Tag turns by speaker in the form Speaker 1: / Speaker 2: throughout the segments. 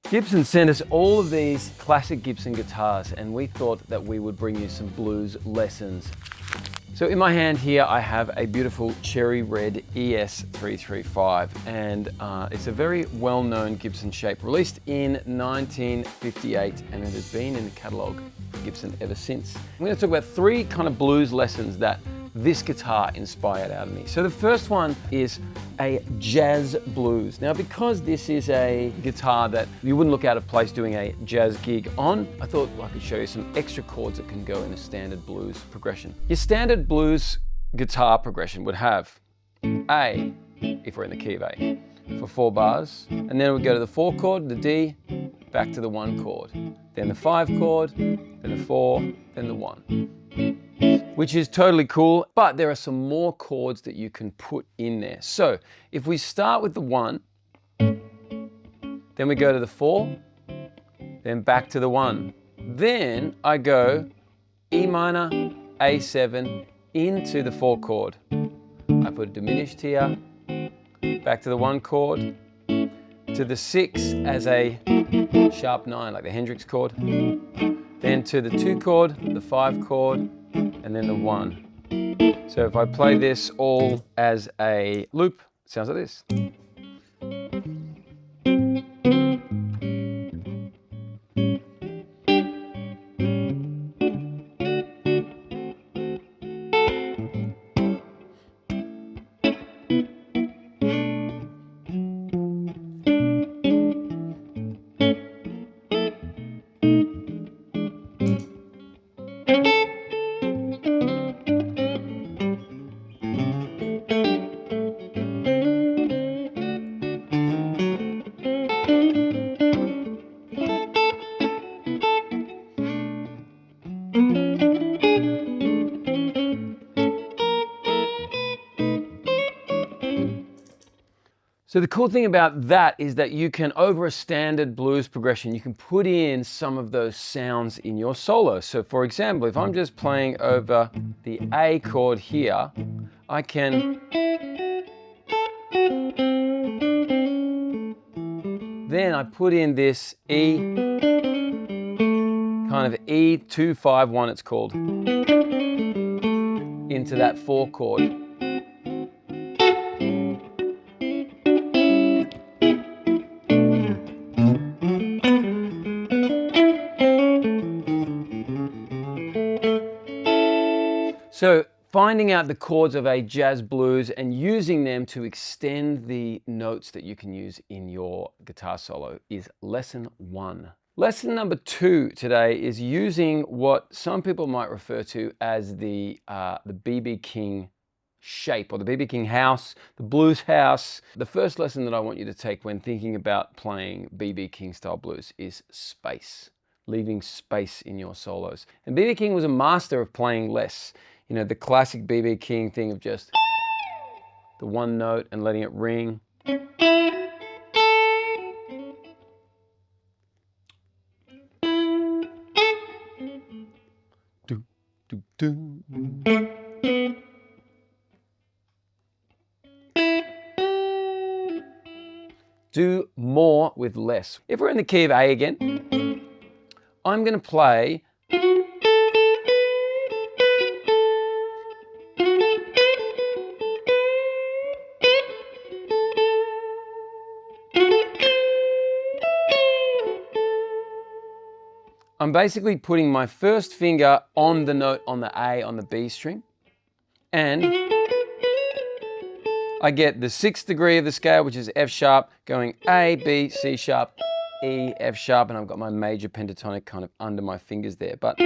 Speaker 1: Gibson sent us all of these classic Gibson guitars, and we thought that we would bring you some blues lessons. So in my hand here, I have a beautiful cherry red ES-335, and it's a very well-known Gibson shape, released in 1958, and it has been in the catalog of Gibson ever since. I'm going to talk about three kind of blues lessons that this guitar inspired out of me. So the first one is a jazz blues. Now, because this is a guitar that you wouldn't look out of place doing a jazz gig on, I thought I could show you some extra chords that can go in a standard blues progression. Your standard blues guitar progression would have A, if we're in the key of A, for 4 bars, and then we go to the 4 chord, the D, back to the 1 chord, then the 5 chord, then the 4, then the 1. Which is totally cool, but there are some more chords that you can put in there. So if we start with the 1, then we go to the 4, then back to the 1. Then I go E minor, A7, into the 4 chord. I put a diminished here, back to the 1 chord, to the 6 as a sharp 9, like the Hendrix chord, then to the 2 chord, the 5 chord, and then the 1. So if I play this all as a loop, it sounds like this. So the cool thing about that is that you can, over a standard blues progression, you can put in some of those sounds in your solo. So for example, if I'm just playing over the A chord here, I can then I put in this E, kind of E251 it's called, into that 4 chord. So finding out the chords of a jazz blues and using them to extend the notes that you can use in your guitar solo is lesson 1. Lesson number 2 today is using what some people might refer to as the B.B. King shape, or the B.B. King house, the blues house. The first lesson that I want you to take when thinking about playing B.B. King style blues is space, leaving space in your solos. And B.B. King was a master of playing less. You know, the classic B.B. King thing of just the one note and letting it ring. Do, do, do. Do more with less. If we're in the key of A again, I'm going to play I'm basically putting my first finger on the note on the A on the B string, and I get the 6th degree of the scale, which is F sharp, going A, B, C sharp, E, F sharp, and I've got my major pentatonic kind of under my fingers there. But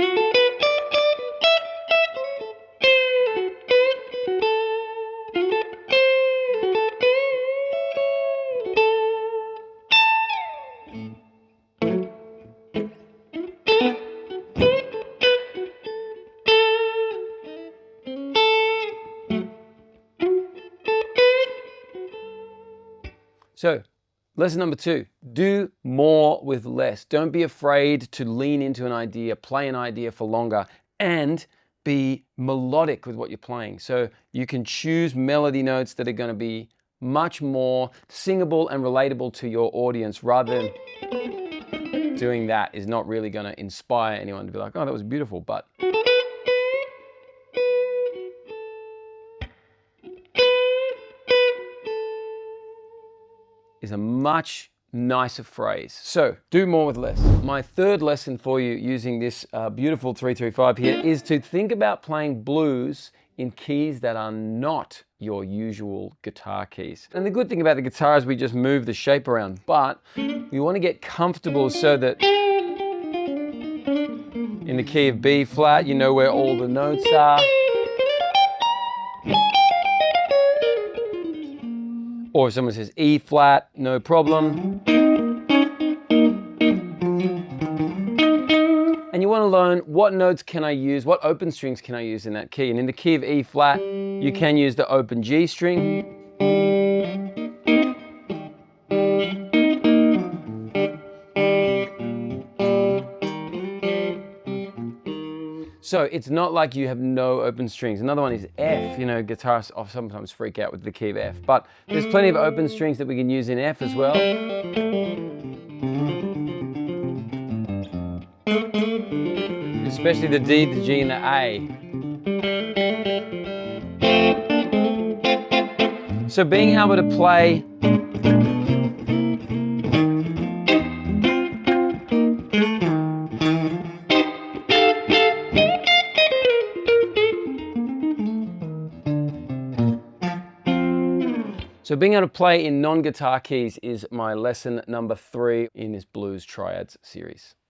Speaker 1: so, lesson number 2, do more with less. Don't be afraid to lean into an idea, play an idea for longer, and be melodic with what you're playing. So you can choose melody notes that are going to be much more singable and relatable to your audience rather than doing that is not really going to inspire anyone to be like, oh, that was beautiful, but is a much nicer phrase. So do more with less. My third lesson for you using this beautiful 335 here is to think about playing blues in keys that are not your usual guitar keys. And the good thing about the guitar is we just move the shape around, but you want to get comfortable so that in the key of B flat, you know where all the notes are. Or if someone says E flat, no problem. And you want to learn what notes can I use, what open strings can I use in that key. And in the key of E flat, you can use the open G string. So it's not like you have no open strings. Another one is F. You know, guitarists sometimes freak out with the key of F, but there's plenty of open strings that we can use in F as well. Especially the D, the G, and the A. So being able to play in non-guitar keys is my lesson number 3 in this blues triads series.